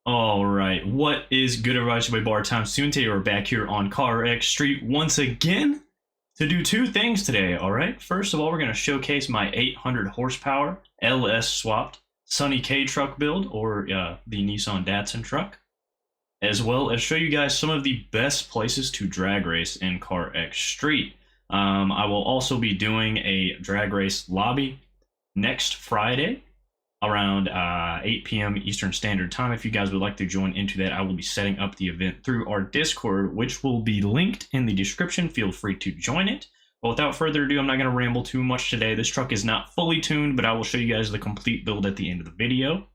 All right, what is good, everybody? It's your boy Bar Time Soon. Today we're back here on CarX Street once again to do two things today. All right, first of all, we're going to showcase my 800 horsepower LS swapped Sunny K truck build, or the Nissan Datsun truck, as well as show you guys some of the best places to drag race in CarX Street. I will also be doing a drag race lobby next Friday around 8 p.m. Eastern Standard Time. If you guys would like to join into that, I will be setting up the event through our Discord, which will be linked in the description. Feel free to join it. But without further ado, I'm not going to ramble too much today. This truck is not fully tuned, but I will show you guys the complete build at the end of the video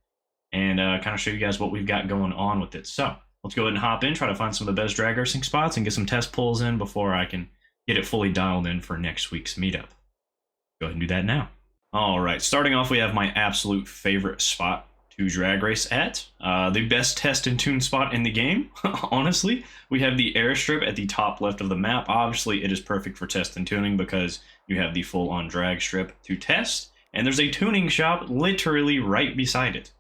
and kind of show you guys what we've got going on with it. So let's go ahead and hop in, try to find some of the best drag racing spots and get some test pulls in before I can get it fully dialed in for next week's meetup. Go ahead and do that now. All right, starting off, we have my absolute favorite spot to drag race at. The best test and tune spot in the game, honestly. We have the airstrip at the top left of the map. Obviously, it is perfect for test and tuning because you have the full-on drag strip to test, and there's a tuning shop literally right beside it.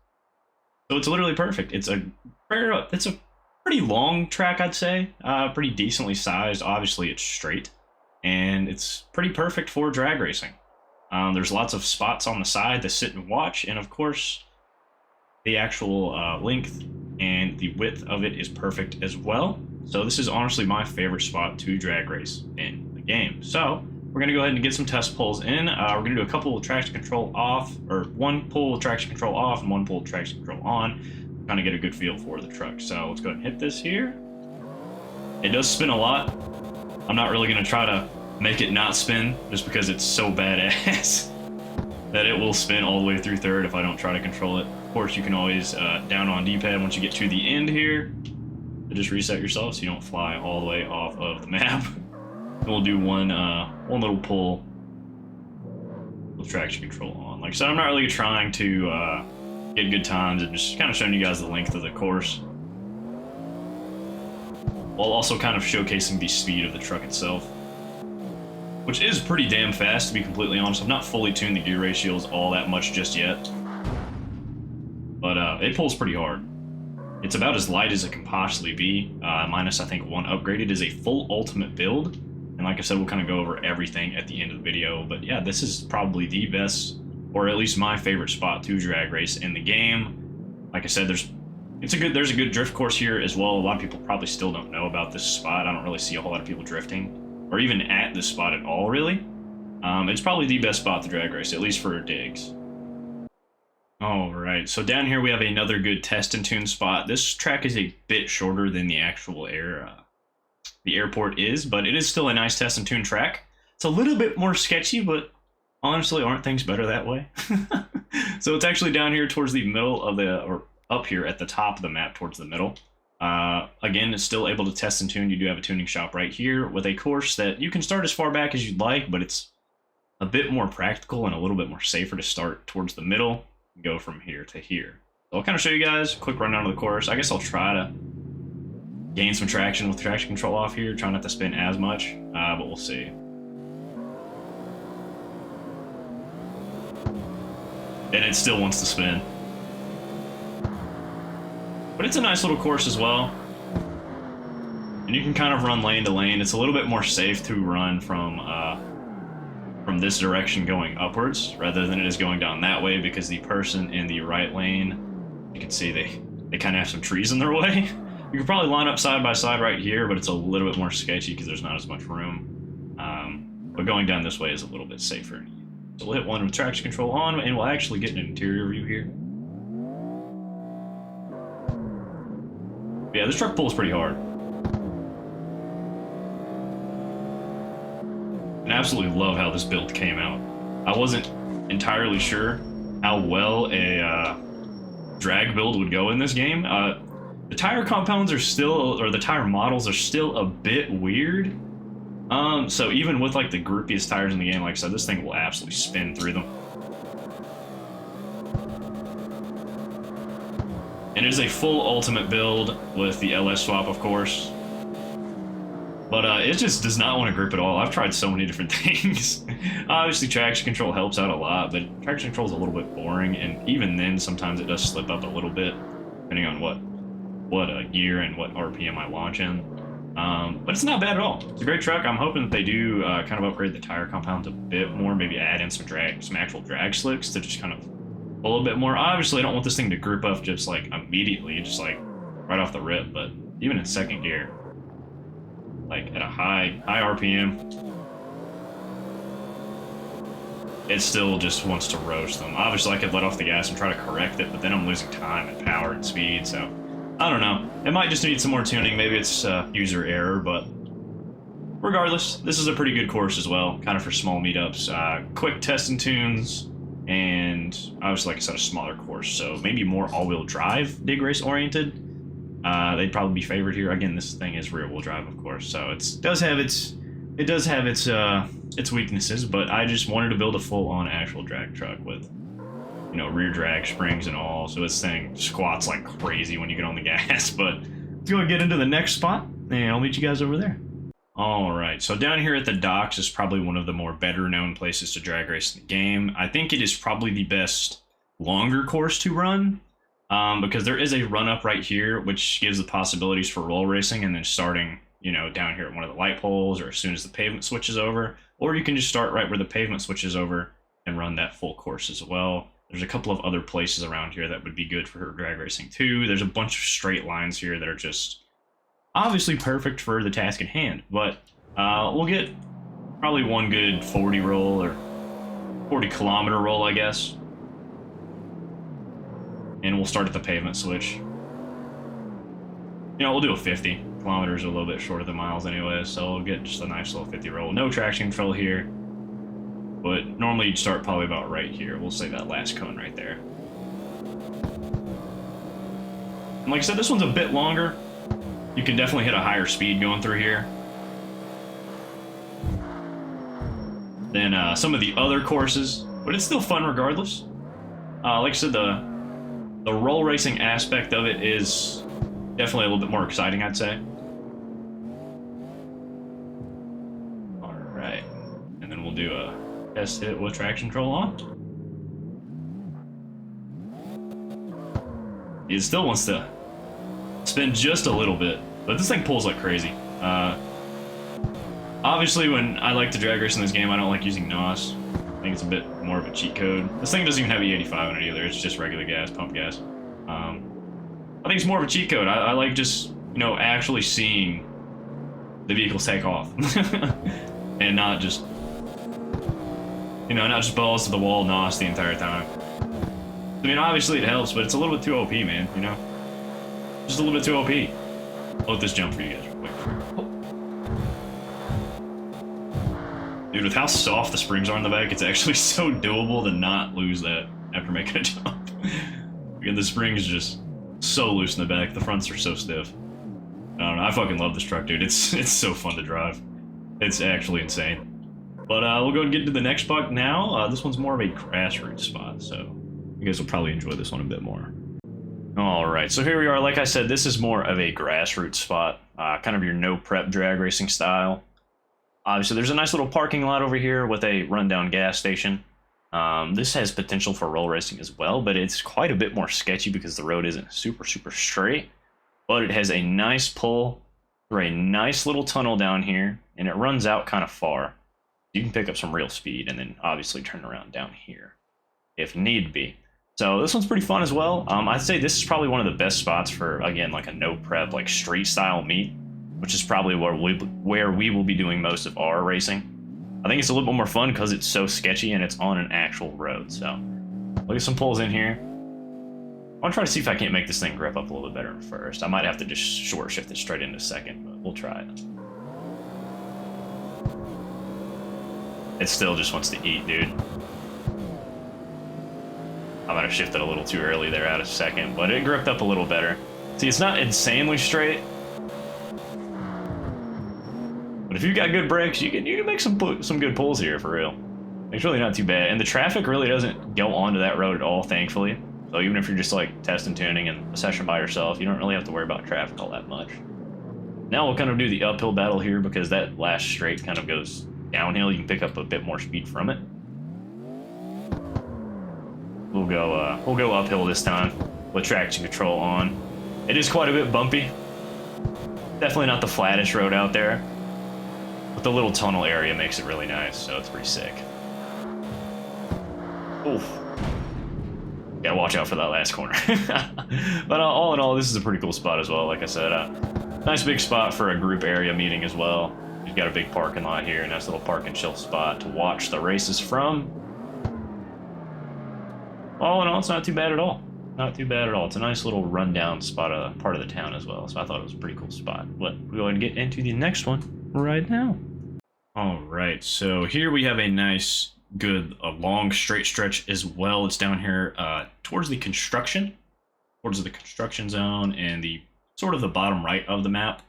So it's literally perfect. It's a pretty long track, I'd say. Pretty decently sized. Obviously, it's straight, and it's pretty perfect for drag racing. There's lots of spots on the side to sit and watch, and of course, the actual length and the width of it is perfect as well. So this is honestly my favorite spot to drag race in the game. So we're gonna go ahead and get some test pulls in. We're gonna do a couple of traction control off, or one pull with traction control off and one pull with traction control on, kind of get a good feel for the truck. So let's go ahead and hit this here. It does spin a lot. I'm not really gonna try to make it not spin just because it's so badass that it will spin all the way through third if I don't try to control it. Of course, you can always down on D-pad once you get to the end here to just reset yourself so you don't fly all the way off of the map. And we'll do one little pull with traction control on. Like I said, I'm not really trying to get good times and just kind of showing you guys the length of the course, while also kind of showcasing the speed of the truck itself, which is pretty damn fast, to be completely honest. I've not fully tuned the gear ratios all that much just yet, but it pulls pretty hard. It's about as light as it can possibly be, minus I think one upgrade. It is a full ultimate build, and like I said, we'll kind of go over everything at the end of the video. But yeah, this is probably the best, or at least my favorite spot to drag race in the game. Like I said, there's a good drift course here as well. A lot of people probably still don't know about this spot. I don't really see a whole lot of people drifting, or even at this spot at all, really. It's probably the best spot to drag race, at least for digs. All right, so down here we have another good test and tune spot. This track is a bit shorter than the actual the airport is, but it is still a nice test and tune track. It's a little bit more sketchy, but honestly, aren't things better that way? So it's actually down here towards the middle of or up here at the top of the map towards the middle. Again, it's still able to test and tune. You do have a tuning shop right here with a course that you can start as far back as you'd like, but it's a bit more practical and a little bit more safer to start towards the middle and go from here to here. So I'll kind of show you guys a quick rundown of the course. I guess I'll try to gain some traction with traction control off here. Try not to spin as much, but we'll see. And it still wants to spin. But it's a nice little course as well. And you can kind of run lane to lane. It's a little bit more safe to run from this direction going upwards rather than it is going down that way, because the person in the right lane, you can see they kind of have some trees in their way. You could probably line up side by side right here, but it's a little bit more sketchy because there's not as much room. But going down this way is a little bit safer. So we'll hit one with traction control on, and we'll actually get an interior view here. Yeah, this truck pulls pretty hard. And I absolutely love how this build came out. I wasn't entirely sure how well a drag build would go in this game. The tire compounds are still, or the tire models are still a bit weird. So even with like the groupiest tires in the game, like I said, this thing will absolutely spin through them. And it is a full ultimate build with the LS swap, of course. But it just does not want to grip at all. I've tried so many different things. Obviously, traction control helps out a lot, but traction control is a little bit boring, and even then, sometimes it does slip up a little bit, depending on what what gear and what RPM I launch in. But it's not bad at all. It's a great truck. I'm hoping that they do kind of upgrade the tire compound a bit more, maybe add in some actual drag slicks to just kind of pull a bit more. Obviously, I don't want this thing to grip up just like immediately, just like right off the rip, but even in second gear, like at a high RPM, it still just wants to roast them. Obviously, I could let off the gas and try to correct it, but then I'm losing time and power and speed, so I don't know. It might just need some more tuning. Maybe it's user error, but regardless, this is a pretty good course as well, kind of for small meetups. Quick test and tunes, and obviously, like I said, a smaller course, so maybe more all-wheel drive dig race oriented. They'd probably be favored here. Again, this thing is rear-wheel drive, of course, so it does have its weaknesses, but I just wanted to build a full-on actual drag truck with, you know, rear drag springs and all, so this thing squats like crazy when you get on the gas. But let's go and get into the next spot, and I'll meet you guys over there. Alright, so down here at the docks is probably one of the more better-known places to drag race in the game. I think it is probably the best longer course to run, because there is a run-up right here, which gives the possibilities for roll racing, and then starting, you know, down here at one of the light poles, or as soon as the pavement switches over, or you can just start right where the pavement switches over and run that full course as well. There's a couple of other places around here that would be good for drag racing too. There's a bunch of straight lines here that are just obviously perfect for the task at hand, but we'll get probably one good 40 roll or 40 kilometer roll, I guess, and we'll start at the pavement switch. You know, we'll do a 50. Kilometers are a little bit shorter than miles anyway, so we'll get just a nice little 50 roll. No traction control here, but normally you'd start probably about right here. We'll say that last cone right there. And like I said, this one's a bit longer. You can definitely hit a higher speed going through here than some of the other courses, but it's still fun regardless. Like I said, the roll racing aspect of it is definitely a little bit more exciting, I'd say. Alright, and then we'll do a test hit with traction control on. It still wants to spin just a little bit, but this thing pulls like crazy. Obviously, when I like to drag race in this game, I don't like using NOS. I think it's a bit more of a cheat code. This thing doesn't even have E85 on it either. It's just regular gas, pump gas. I think it's more of a cheat code. I like just, you know, actually seeing the vehicles take off and not just, you know, not just balls to the wall NOS the entire time. I mean, obviously it helps, but it's a little bit too OP, man, you know? Just a little bit too OP. I'll let this jump for you guys real quick. Dude, with how soft the springs are on the back, it's actually so doable to not lose that after making a jump. Again, the springs just so loose in the back. The fronts are so stiff. I don't know. I fucking love this truck, dude. It's so fun to drive. It's actually insane. But we'll go and get into the next spot now. This one's more of a grassroots spot, so you guys will probably enjoy this one a bit more. Alright, so here we are. Like I said, this is more of a grassroots spot. Kind of your no-prep drag racing style. Obviously, there's a nice little parking lot over here with a rundown gas station. This has potential for roll racing as well, but it's quite a bit more sketchy because the road isn't super straight. But it has a nice pull through a nice little tunnel down here, and it runs out kind of far. You can pick up some real speed and then obviously turn around down here if need be. So this one's pretty fun as well. I'd say this is probably one of the best spots for, again, like a no prep, like street style meet, which is probably where we will be doing most of our racing. I think it's a little bit more fun because it's so sketchy and it's on an actual road. So look at some pulls in here. I want to try to see if I can't make this thing grip up a little bit better first. I might have to just short shift it straight into second, but we'll try it. It still just wants to eat, dude. I might have shifted a little too early there out of second, but it gripped up a little better. See, it's not insanely straight, but if you've got good brakes, you can make some good pulls here for real. It's really not too bad, and the traffic really doesn't go onto that road at all, thankfully. So even if you're just like testing tuning and a session by yourself, you don't really have to worry about traffic all that much. Now we'll kind of do the uphill battle here because that last straight kind of goes downhill. You can pick up a bit more speed from it. We'll go uphill this time with traction control on. It is quite a bit bumpy. Definitely not the flattest road out there. But the little tunnel area makes it really nice, so it's pretty sick. Oof. Gotta watch out for that last corner. But all in all, this is a pretty cool spot as well. Like I said, nice big spot for a group area meeting as well. You've got a big parking lot here, nice little park and chill spot to watch the races from. All in all, it's not too bad at all. Not too bad at all. It's a nice little rundown spot, part of the town as well. So I thought it was a pretty cool spot. But we'll go ahead and get into the next one right now. All right, so here we have a nice, good, long straight stretch as well. It's down here towards the construction zone and the sort of the bottom right of the map.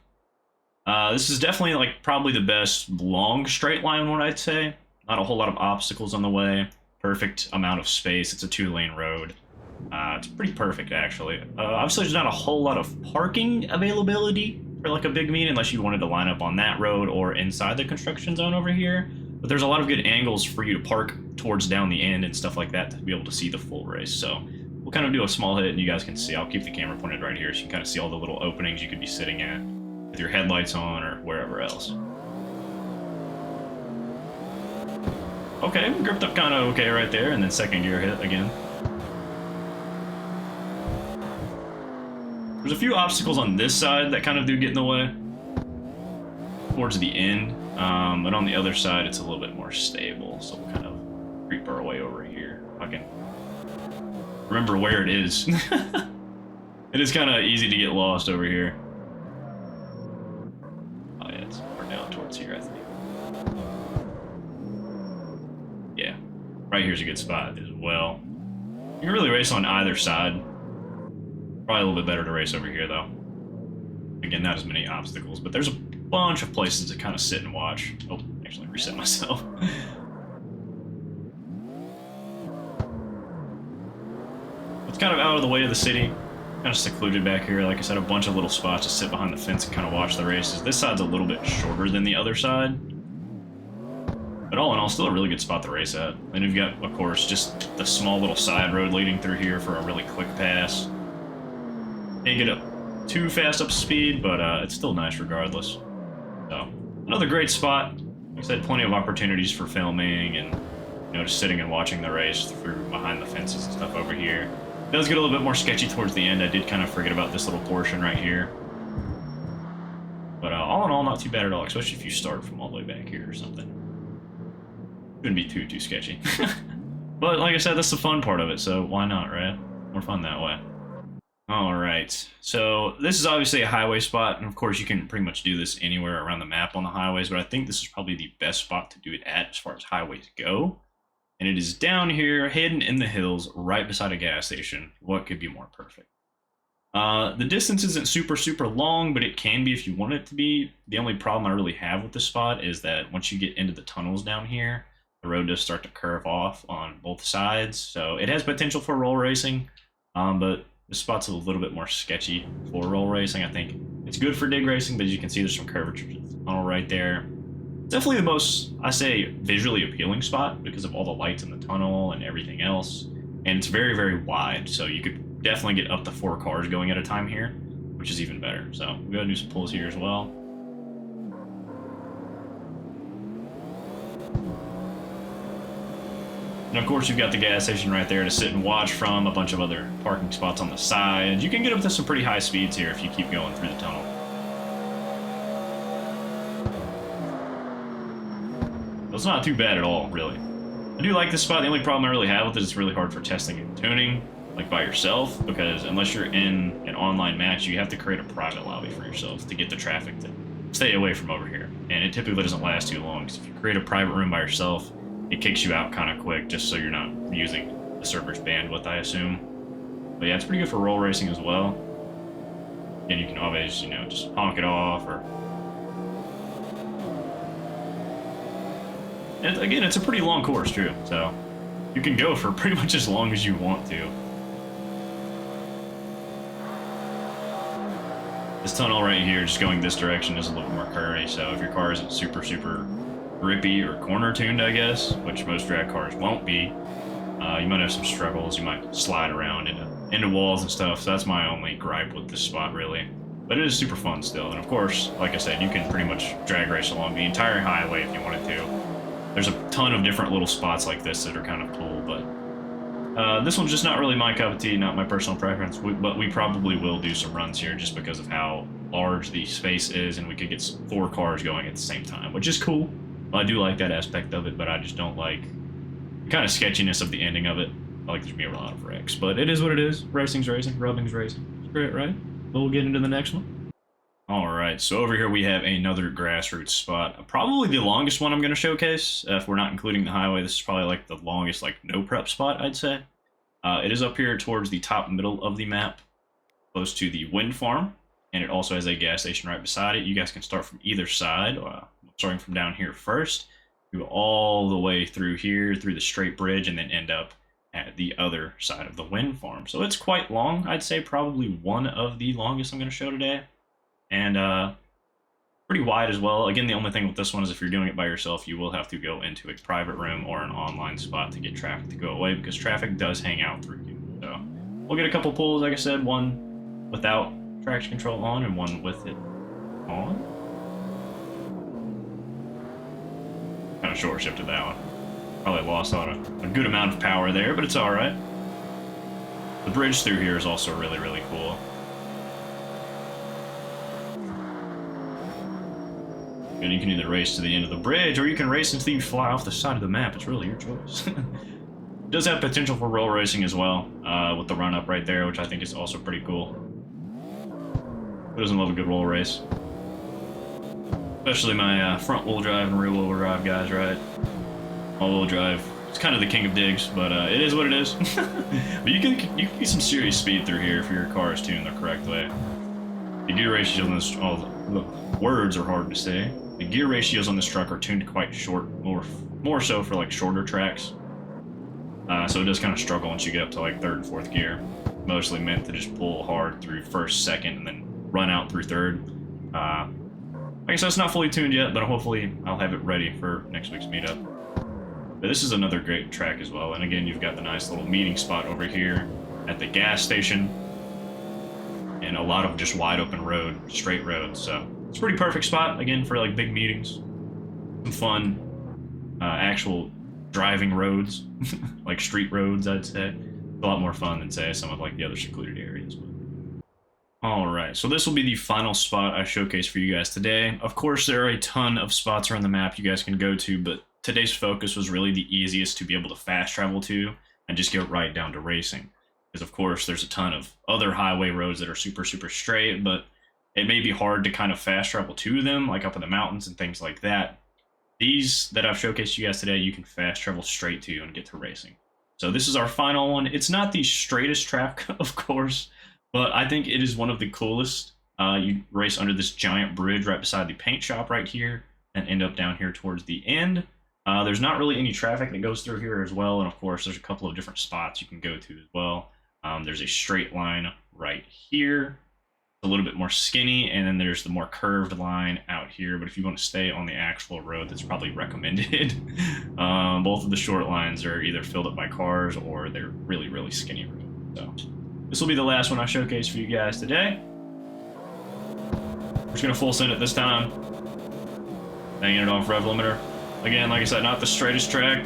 This is definitely like probably the best long straight line one, I'd say. Not a whole lot of obstacles on the way. Perfect amount of space. It's a 2-lane road. It's pretty perfect, actually. Obviously, there's not a whole lot of parking availability for like a big meet unless you wanted to line up on that road or inside the construction zone over here. But there's a lot of good angles for you to park towards down the end and stuff like that to be able to see the full race. So we'll kind of do a small hit and you guys can see. I'll keep the camera pointed right here so you can kind of see all the little openings you could be sitting at with your headlights on or wherever else. Okay, gripped up kind of okay right there, and then second gear hit again. There's a few obstacles on this side that kind of do get in the way towards the end, but on the other side it's a little bit more stable, so we'll kind of creep our way over here. I can remember where it is. It is kind of easy to get lost over here. Oh yeah, it's more down towards here, I think. Yeah, right here's a good spot as well. You can really race on either side. Probably a little bit better to race over here, though. Again, not as many obstacles, but there's a bunch of places to kind of sit and watch. Oh, actually reset myself. It's kind of out of the way of the city. Kind of secluded back here. Like I said, a bunch of little spots to sit behind the fence and kind of watch the races. This side's a little bit shorter than the other side. But all in all, still a really good spot to race at. Then you've got, of course, just the small little side road leading through here for a really quick pass. Can't get up too fast up speed, but it's still nice regardless. So, another great spot. Like I said, plenty of opportunities for filming and, you know, just sitting and watching the race through behind the fences and stuff over here. It does get a little bit more sketchy towards the end. I did kind of forget about this little portion right here. But all in all, not too bad at all, especially if you start from all the way back here or something. Shouldn't be too sketchy. But like I said, that's the fun part of it, so why not, right? More fun that way. Alright, so this is obviously a highway spot, and of course you can pretty much do this anywhere around the map on the highways, but I think this is probably the best spot to do it at as far as highways go. And it is down here, hidden in the hills, right beside a gas station. What could be more perfect? The distance isn't super long, but it can be if you want it to be. The only problem I really have with this spot is that once you get into the tunnels down here, the road does start to curve off on both sides, so it has potential for roll racing, but this spot's a little bit more sketchy for roll racing. I think it's good for dig racing, but as you can see, there's some curvature to the tunnel right there. Definitely the most, I say, visually appealing spot because of all the lights in the tunnel and everything else. And it's very wide, so you could definitely get up to 4 cars going at a time here, which is even better. So we gotta do some pulls here as well. And of course, you've got the gas station right there to sit and watch from, a bunch of other parking spots on the side. You can get up to some pretty high speeds here if you keep going through the tunnel. It's not too bad at all, really. I do like this spot. The only problem I really have with it is it's really hard for testing and tuning, like by yourself, because unless you're in an online match, you have to create a private lobby for yourself to get the traffic to stay away from over here. And it typically doesn't last too long, because if you create a private room by yourself, it kicks you out kind of quick, just so you're not using the server's bandwidth, I assume. But yeah, it's pretty good for roll racing as well. And you can always, you know, just honk it off, or... And again, it's a pretty long course, too, so you can go for pretty much as long as you want to. This tunnel right here, just going this direction, is a little more curvy, so if your car isn't super grippy or corner tuned, I guess, which most drag cars won't be, you might have some struggles. You might slide around into into walls and stuff, so that's my only gripe with this spot, really. But it is super fun still, and of course, like I said, you can pretty much drag race along the entire highway if you wanted to. There's a ton of different little spots like this that are kind of cool, but this one's just not really my cup of tea, not my personal preference, but we probably will do some runs here just because of how large the space is, and we could get 4 cars going at the same time, which is cool. I do like that aspect of it, but I just don't like the kind of sketchiness of the ending of it. I like there's gonna be a lot of wrecks, but it is what it is. Racing's racing, rubbing's racing. It's great, right? We'll get into the next one. Alright, so over here we have another grassroots spot. Probably the longest one I'm going to showcase. If we're not including the highway, this is probably like the longest like no prep spot, I'd say. It is up here towards the top middle of the map, close to the wind farm, and it also has a gas station right beside it. You guys can start from either side, starting from down here first, go all the way through here, through the straight bridge, and then end up at the other side of the wind farm. So it's quite long. I'd say probably one of the longest I'm going to show today. And pretty wide as well. Again, the only thing with this one is if you're doing it by yourself, you will have to go into a private room or an online spot to get traffic to go away, because traffic does hang out through here. So we'll get a couple pulls, like I said, one without traction control on and one with it on. Kind of short shifted that one. Probably lost on a good amount of power there, but it's all right. The bridge through here is also really, really cool. And you can either race to the end of the bridge, or you can race until you fly off the side of the map. It's really your choice. It does have potential for roll racing as well, with the run-up right there, which I think is also pretty cool. Who doesn't love a good roll race? Especially my front-wheel drive and rear-wheel drive guys, right? All-wheel drive. It's kind of the king of digs, but it is what it is. But you can get some serious speed through here if your car is tuned the correct way. The gear ratios on this, the words are hard to say. The gear ratios on this truck are tuned quite short, more so for like shorter tracks. So it does kind of struggle once you get up to like 3rd and 4th gear. Mostly meant to just pull hard through 1st, 2nd, and then run out through 3rd. Like I said, it's not fully tuned yet, but hopefully I'll have it ready for next week's meetup. But this is another great track as well. And again, you've got the nice little meeting spot over here at the gas station. And a lot of just wide open road, straight roads. So it's a pretty perfect spot, again, for like big meetings. Some fun, actual driving roads, like street roads, I'd say. It's a lot more fun than, say, some of like the other secluded areas. Alright, so this will be the final spot I showcase for you guys today. Of course, there are a ton of spots around the map you guys can go to, but today's focus was really the easiest to be able to fast travel to and just get right down to racing. Because, of course, there's a ton of other highway roads that are super, super straight, but it may be hard to kind of fast travel to them, like up in the mountains and things like that. These that I've showcased you guys today, you can fast travel straight to and get to racing. So this is our final one. It's not the straightest track, of course, but I think it is one of the coolest. You race under this giant bridge right beside the paint shop right here and end up down here towards the end. There's not really any traffic that goes through here as well, and of course there's a couple of different spots you can go to as well. There's a straight line right here, a little bit more skinny, and then there's the more curved line out here, but if you want to stay on the actual road, that's probably recommended. Both of the short lines are either filled up by cars or they're really, really skinny roads. So this will be the last one I showcase for you guys today. We're just going to full send it this time. Hanging it off rev limiter. Again, like I said, not the straightest track,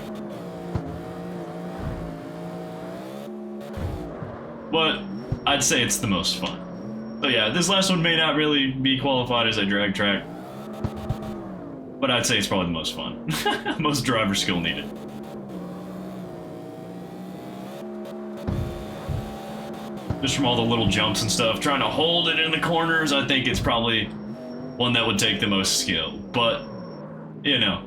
but I'd say it's the most fun. So yeah, this last one may not really be qualified as a drag track, but I'd say it's probably the most fun. Most driver skill needed. Just from all the little jumps and stuff, trying to hold it in the corners, I think it's probably one that would take the most skill. But, you know,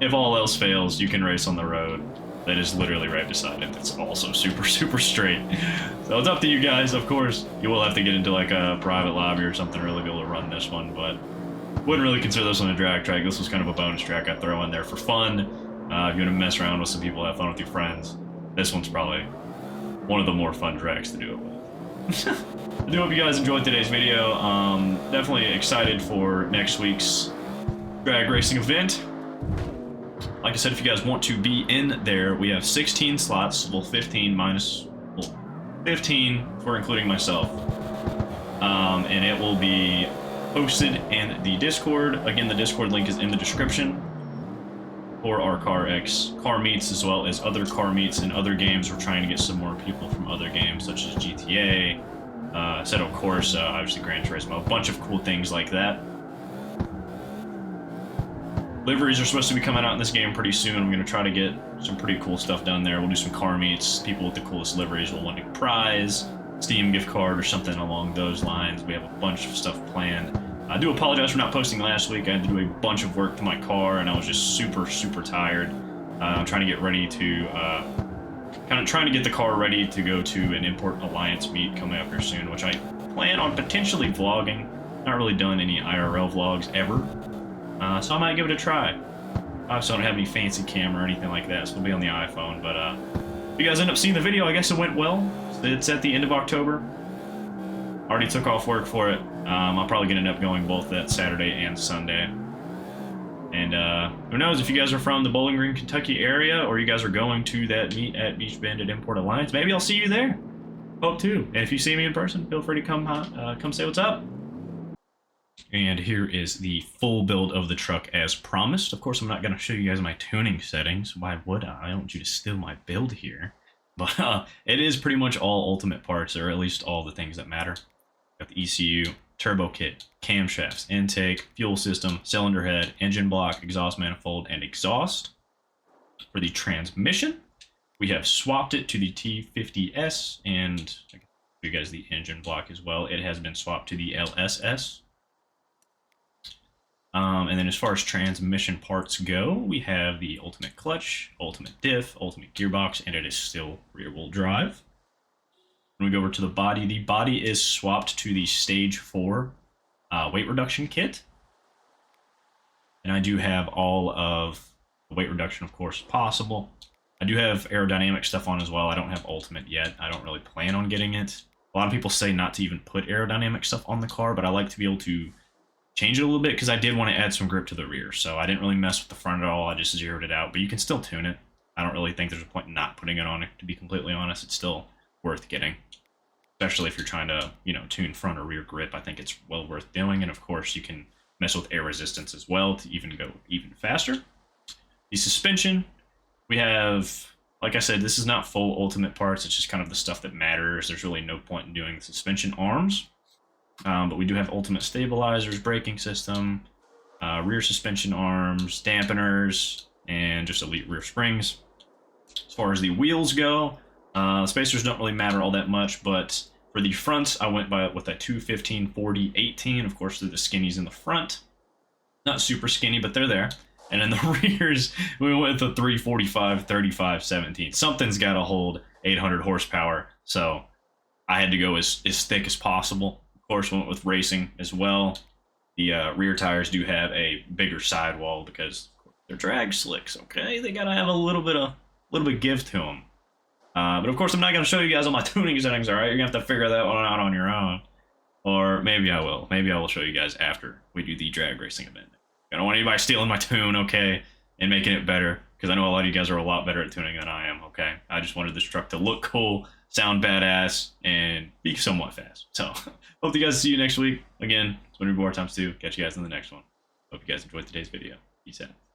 if all else fails, you can race on the road that is literally right beside it. It's also super, super straight. So it's up to you guys, of course. You will have to get into like a private lobby or something to really be able to run this one, but wouldn't really consider this one a drag track. This was kind of a bonus track I throw in there for fun. If you want to mess around with some people, have fun with your friends, this one's probably one of the more fun tracks to do it with. I do hope you guys enjoyed today's video. Definitely excited for next week's drag racing event. Like I said, if you guys want to be in there, we have 16 slots, well 15 minus, well, 15 for including myself. And it will be posted in the Discord. Again, the Discord link is in the description for our CarX car meets, as well as other car meets in other games. We're trying to get some more people from other games such as GTA, Assetto Corsa, obviously Gran Turismo, a bunch of cool things like that. Liveries are supposed to be coming out in this game pretty soon. I'm going to try to get some pretty cool stuff done there. We'll do some car meets. People with the coolest liveries will win a prize, Steam gift card, or something along those lines. We have a bunch of stuff planned. I do apologize for not posting last week. I had to do a bunch of work to my car, and I was just super tired. I'm trying to get ready to, kind of trying to get the car ready to go to an Import Alliance meet coming up here soon, which I plan on potentially vlogging. Not really done any IRL vlogs ever. So I might give it a try. Obviously, I don't have any fancy camera or anything like that, so it'll be on the iPhone. But if you guys end up seeing the video, I guess it went well. It's at the end of October. Already took off work for it. I'm probably going to end up going both that Saturday and Sunday. And who knows, if you guys are from the Bowling Green, Kentucky area, or you guys are going to that meet at Beach Bend at Import Alliance, maybe I'll see you there. Hope to. And if you see me in person, feel free to come say what's up. And here is the full build of the truck as promised. Of course, I'm not going to show you guys my tuning settings. Why would I? I don't want you to steal my build here. But it is pretty much all ultimate parts, or at least all the things that matter. Got the ECU, turbo kit, camshafts, intake, fuel system, cylinder head, engine block, exhaust manifold, and exhaust. For the transmission, we have swapped it to the T50S, and I can show you guys the engine block as well. It has been swapped to the LSS. And then as far as transmission parts go, we have the ultimate clutch, ultimate diff, ultimate gearbox, and it is still rear-wheel drive. When we go over to the body is swapped to the Stage 4 weight reduction kit. And I do have all of the weight reduction, of course, possible. I do have aerodynamic stuff on as well. I don't have ultimate yet. I don't really plan on getting it. A lot of people say not to even put aerodynamic stuff on the car, but I like to be able to change it a little bit because I did want to add some grip to the rear. So I didn't really mess with the front at all. I just zeroed it out, but you can still tune it. I don't really think there's a point in not putting it on, to be completely honest. It's still worth getting, especially if you're trying to, you know, tune front or rear grip. I think it's well worth doing. And of course you can mess with air resistance as well to even go even faster. The suspension, we have, like I said, this is not full ultimate parts. It's just kind of the stuff that matters. There's really no point in doing the suspension arms. But we do have ultimate stabilizers, braking system, rear suspension arms, dampeners, and just elite rear springs. As far as the wheels go, spacers don't really matter all that much, but for the fronts, I went with a 215 40 18. Of course, they're the skinnies in the front. Not super skinny, but they're there. And in the rears, we went with a 345 35 17. Something's got to hold 800 horsepower, so I had to go as thick as possible. Of course, went with racing as well. The rear tires do have a bigger sidewall because they're drag slicks. Okay, they gotta have a little bit of give to them. But of course, I'm not gonna show you guys all my tuning settings. All right, you're gonna have to figure that one out on your own, or maybe I will. Maybe I will show you guys after we do the drag racing event. I don't want anybody stealing my tune, okay, and making it better, because I know a lot of you guys are a lot better at tuning than I am. Okay, I just wanted this truck to look cool, sound badass, and be somewhat fast. So hope you guys see you next week. Again, it's been Bar Times 2. Catch you guys in the next one. Hope you guys enjoyed today's video. Peace out.